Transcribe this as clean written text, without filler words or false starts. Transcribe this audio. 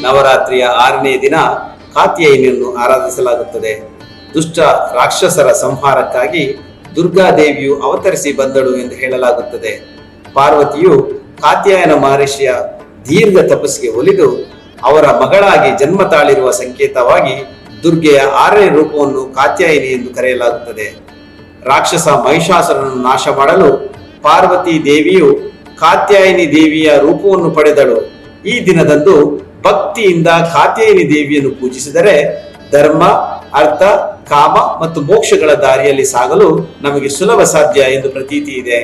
ನವರಾತ್ರಿಯ 6ನೇ ದಿನ ಕಾತ್ಯಾಯಿನಿಯನ್ನು ಆರಾಧಿಸಲಾಗುತ್ತದೆ. ದುಷ್ಟ ರಾಕ್ಷಸರ ಸಂಹಾರಕ್ಕಾಗಿ ದುರ್ಗಾದೇವಿಯು ಅವತರಿಸಿ ಬಂದಳು ಎಂದು ಹೇಳಲಾಗುತ್ತದೆ. ಪಾರ್ವತಿಯು ಕಾತ್ಯಾಯನ ಮಹರ್ಷಿಯ ದೀರ್ಘ ತಪಸ್ಸಿಗೆ ಒಲಿದು ಅವರ ಮಗಳಾಗಿ ಜನ್ಮ ತಾಳಿರುವ ಸಂಕೇತವಾಗಿ ದುರ್ಗೆಯ 6ನೇ ರೂಪವನ್ನು ಕಾತ್ಯಾಯಿನಿ ಎಂದು ಕರೆಯಲಾಗುತ್ತದೆ. ರಾಕ್ಷಸ ಮಹಿಷಾಸುರನನ್ನು ನಾಶ ಮಾಡಲು ಪಾರ್ವತಿ ದೇವಿಯು ಕಾತ್ಯಾಯಿನಿ ದೇವಿಯ ರೂಪವನ್ನು ಪಡೆದಳು. ಈ ದಿನದಂದು ಭಕ್ತಿಯಿಂದ ಕಾತ್ಯಾಯಿನಿ ದೇವಿಯನ್ನು ಪೂಜಿಸಿದರೆ ಧರ್ಮ, ಅರ್ಥ, ಕಾಮ ಮತ್ತು ಮೋಕ್ಷಗಳ ದಾರಿಯಲ್ಲಿ ಸಾಗಲು ನಮಗೆ ಸುಲಭ ಸಾಧ್ಯ ಎಂದು ಪ್ರತೀತಿ ಇದೆ.